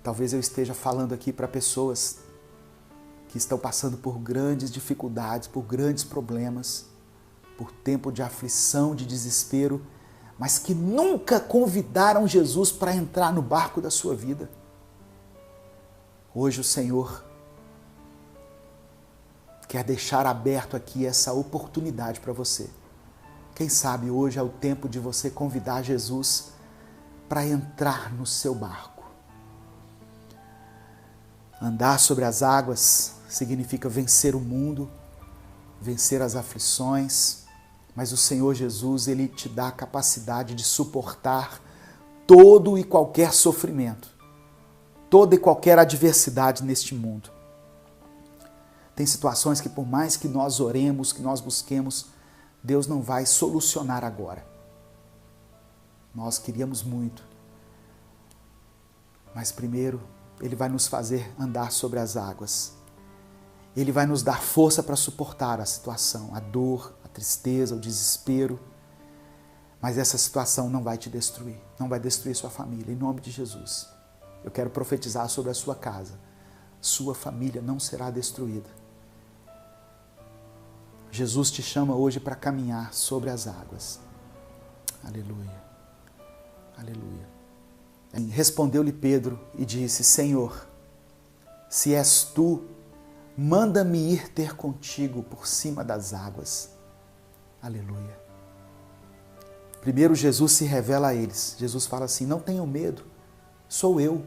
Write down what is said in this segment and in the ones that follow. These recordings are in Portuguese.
Talvez eu esteja falando aqui para pessoas que estão passando por grandes dificuldades, por grandes problemas, por tempo de aflição, de desespero, mas que nunca convidaram Jesus para entrar no barco da sua vida. Hoje o Senhor quer deixar aberto aqui essa oportunidade para você. Quem sabe hoje é o tempo de você convidar Jesus para entrar no seu barco. Andar sobre as águas significa vencer o mundo, vencer as aflições, mas o Senhor Jesus, Ele te dá a capacidade de suportar todo e qualquer sofrimento, toda e qualquer adversidade neste mundo. Tem situações que por mais que nós oremos, que nós busquemos, Deus não vai solucionar agora. Nós queríamos muito, mas primeiro Ele vai nos fazer andar sobre as águas. Ele vai nos dar força para suportar a situação, a dor, a tristeza, o desespero. Mas essa situação não vai te destruir, não vai destruir sua família, em nome de Jesus. Eu quero profetizar sobre a sua casa. Sua família não será destruída. Jesus te chama hoje para caminhar sobre as águas. Aleluia, aleluia. Respondeu-lhe Pedro e disse: Senhor, se és tu, manda-me ir ter contigo por cima das águas. Aleluia. Primeiro Jesus se revela a eles. Jesus fala assim: não tenham medo, sou eu.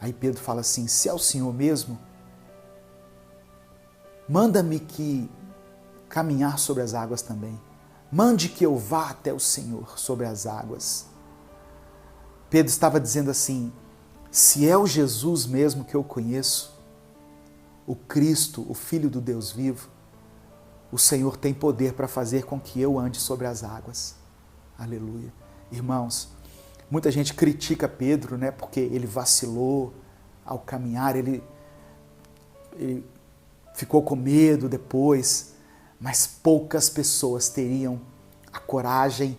Aí Pedro fala assim: se é o Senhor mesmo, manda-me que caminhar sobre as águas também. Mande que eu vá até o Senhor sobre as águas. Pedro estava dizendo assim: se é o Jesus mesmo que eu conheço, o Cristo, o Filho do Deus vivo, o Senhor tem poder para fazer com que eu ande sobre as águas. Aleluia. Irmãos, muita gente critica Pedro, né, porque ele vacilou ao caminhar, ele ficou com medo depois, mas poucas pessoas teriam a coragem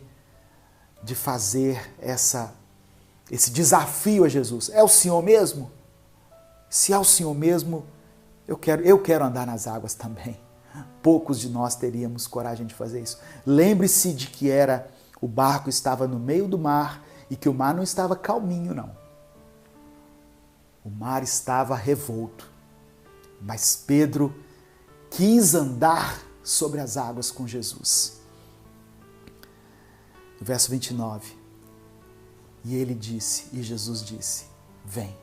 de fazer esse desafio a Jesus. É o Senhor mesmo? Se é o Senhor mesmo, eu quero andar nas águas também. Poucos de nós teríamos coragem de fazer isso. Lembre-se de que o barco estava no meio do mar e que o mar não estava calminho, não. O mar estava revolto. Mas Pedro quis andar sobre as águas com Jesus. Verso 29. E ele disse, e Jesus disse: vem.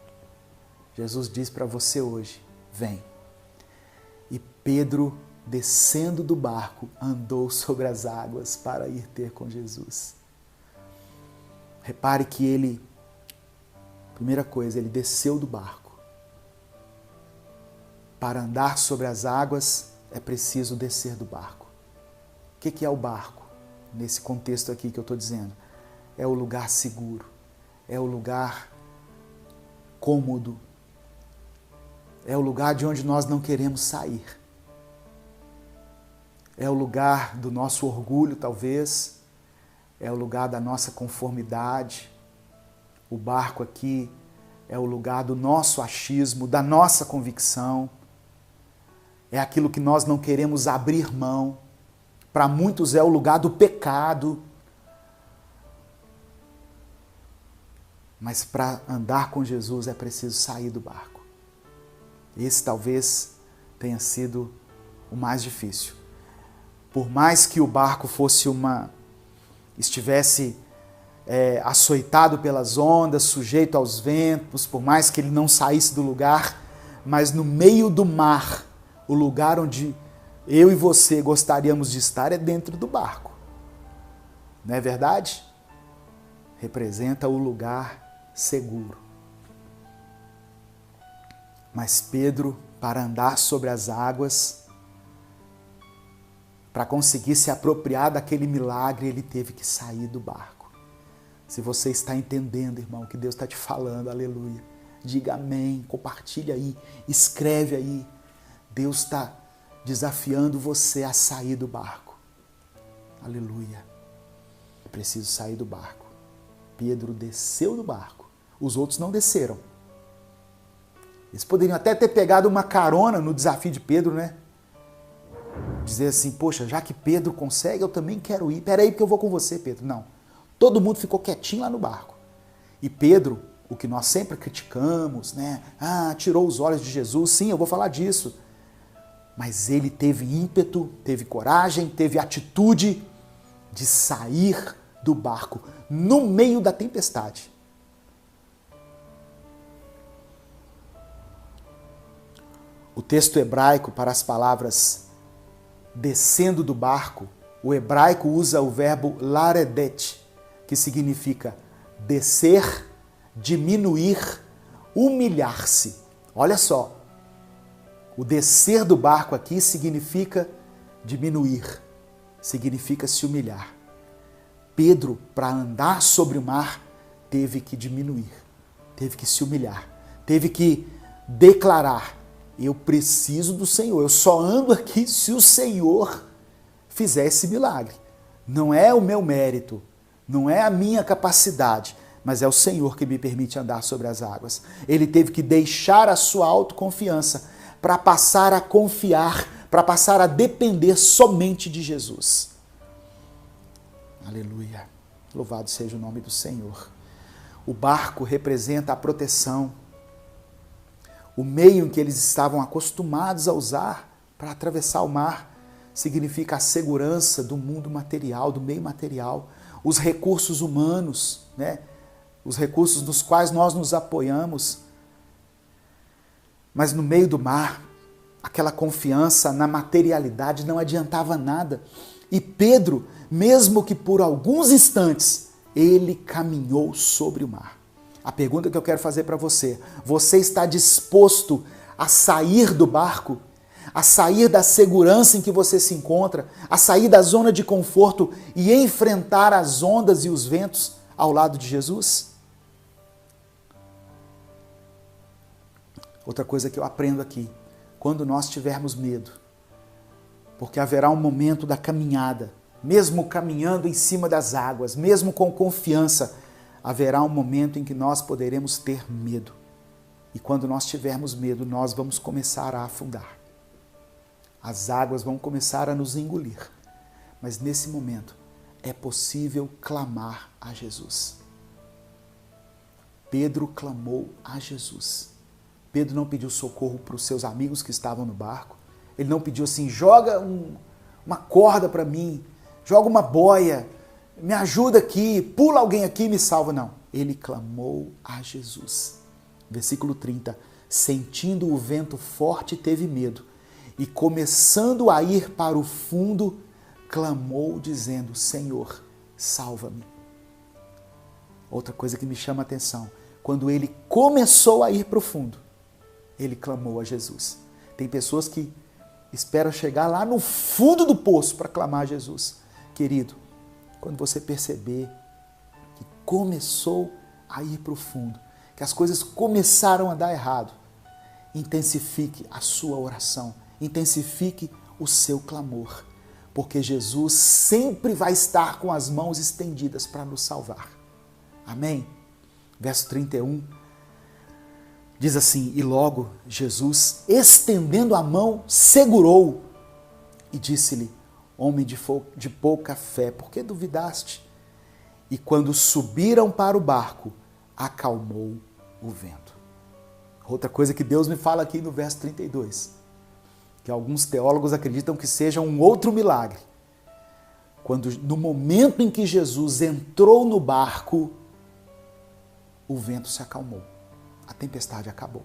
Jesus diz para você hoje: vem. E Pedro, descendo do barco, andou sobre as águas para ir ter com Jesus. Repare que primeira coisa, ele desceu do barco. Para andar sobre as águas, é preciso descer do barco. O que é o barco? Nesse contexto aqui que eu estou dizendo. É o lugar seguro, é o lugar cômodo, é o lugar de onde nós não queremos sair. É o lugar do nosso orgulho, talvez, é o lugar da nossa conformidade. O barco aqui é o lugar do nosso achismo, da nossa convicção. É aquilo que nós não queremos abrir mão. Para muitos é o lugar do pecado. Mas para andar com Jesus é preciso sair do barco. Esse talvez tenha sido o mais difícil. Por mais que o barco estivesse açoitado pelas ondas, sujeito aos ventos, por mais que ele não saísse do lugar, mas no meio do mar, o lugar onde eu e você gostaríamos de estar é dentro do barco. Não é verdade? Representa o lugar seguro. Mas Pedro, para andar sobre as águas, para conseguir se apropriar daquele milagre, ele teve que sair do barco. Se você está entendendo, irmão, o que Deus está te falando, aleluia, diga amém, compartilha aí, escreve aí. Deus está desafiando você a sair do barco. Aleluia. É preciso sair do barco. Pedro desceu do barco. Os outros não desceram. Eles poderiam até ter pegado uma carona no desafio de Pedro, né? Dizer assim, poxa, já que Pedro consegue, eu também quero ir. Peraí, porque eu vou com você, Pedro. Não. Todo mundo ficou quietinho lá no barco. E Pedro, o que nós sempre criticamos, né? Tirou os olhos de Jesus. Sim, eu vou falar disso. Mas ele teve ímpeto, teve coragem, teve atitude de sair do barco no meio da tempestade. O texto hebraico para as palavras descendo do barco, o hebraico usa o verbo laredet, que significa descer, diminuir, humilhar-se. Olha só, o descer do barco aqui significa diminuir, significa se humilhar. Pedro, para andar sobre o mar, teve que diminuir, teve que se humilhar, teve que declarar: eu preciso do Senhor, eu só ando aqui se o Senhor fizer esse milagre. Não é o meu mérito, não é a minha capacidade, mas é o Senhor que me permite andar sobre as águas. Ele teve que deixar a sua autoconfiança para passar a confiar, para passar a depender somente de Jesus. Aleluia. Louvado seja o nome do Senhor. O barco representa a proteção, o meio em que eles estavam acostumados a usar para atravessar o mar significa a segurança do mundo material, do meio material, os recursos humanos, né? Os recursos nos quais nós nos apoiamos. Mas no meio do mar, aquela confiança na materialidade não adiantava nada. E Pedro, mesmo que por alguns instantes, ele caminhou sobre o mar. A pergunta que eu quero fazer para você: você está disposto a sair do barco, a sair da segurança em que você se encontra, a sair da zona de conforto e enfrentar as ondas e os ventos ao lado de Jesus? Outra coisa que eu aprendo aqui: quando nós tivermos medo, porque haverá um momento da caminhada, mesmo caminhando em cima das águas, mesmo com confiança, haverá um momento em que nós poderemos ter medo. E quando nós tivermos medo, nós vamos começar a afundar. As águas vão começar a nos engolir. Mas nesse momento é possível clamar a Jesus. Pedro clamou a Jesus. Pedro não pediu socorro para os seus amigos que estavam no barco. Ele não pediu assim: joga uma corda para mim, joga uma boia, me ajuda aqui, pula alguém aqui e me salva. Não, ele clamou a Jesus. Versículo 30, sentindo o vento forte, teve medo, e começando a ir para o fundo, clamou dizendo: Senhor, salva-me. Outra coisa que me chama a atenção, quando ele começou a ir para o fundo, ele clamou a Jesus. Tem pessoas que esperam chegar lá no fundo do poço para clamar a Jesus. Querido, quando você perceber que começou a ir para o fundo, que as coisas começaram a dar errado, intensifique a sua oração, intensifique o seu clamor, porque Jesus sempre vai estar com as mãos estendidas para nos salvar. Amém? Verso 31 diz assim: e logo Jesus, estendendo a mão, segurou e disse-lhe: homem de pouca fé, por que duvidaste? E quando subiram para o barco, acalmou o vento. Outra coisa que Deus me fala aqui no verso 32, que alguns teólogos acreditam que seja um outro milagre. Quando, no momento em que Jesus entrou no barco, o vento se acalmou. A tempestade acabou.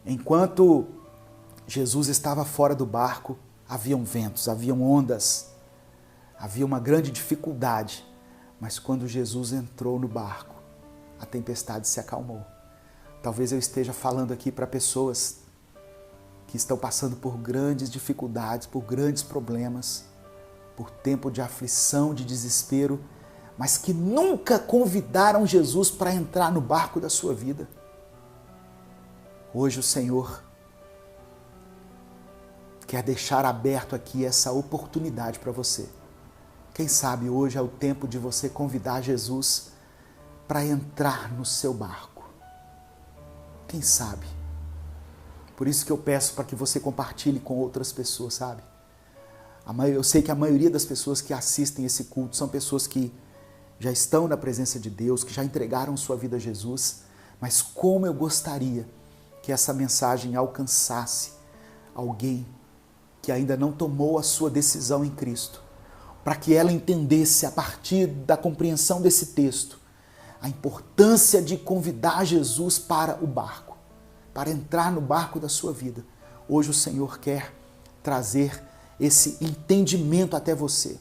Enquanto Jesus estava fora do barco, haviam ventos, haviam ondas, havia uma grande dificuldade. Mas quando Jesus entrou no barco, a tempestade se acalmou. Talvez eu esteja falando aqui para pessoas que estão passando por grandes dificuldades, por grandes problemas, por tempo de aflição, de desespero, mas que nunca convidaram Jesus para entrar no barco da sua vida. Hoje o Senhor quer deixar aberto aqui essa oportunidade para você. Quem sabe hoje é o tempo de você convidar Jesus para entrar no seu barco. Quem sabe? Por isso que eu peço para que você compartilhe com outras pessoas, sabe? Eu sei que a maioria das pessoas que assistem esse culto são pessoas que já estão na presença de Deus, que já entregaram sua vida a Jesus, mas como eu gostaria que essa mensagem alcançasse alguém que ainda não tomou a sua decisão em Cristo, para que ela entendesse, a partir da compreensão desse texto, a importância de convidar Jesus para o barco, para entrar no barco da sua vida. Hoje o Senhor quer trazer esse entendimento até você.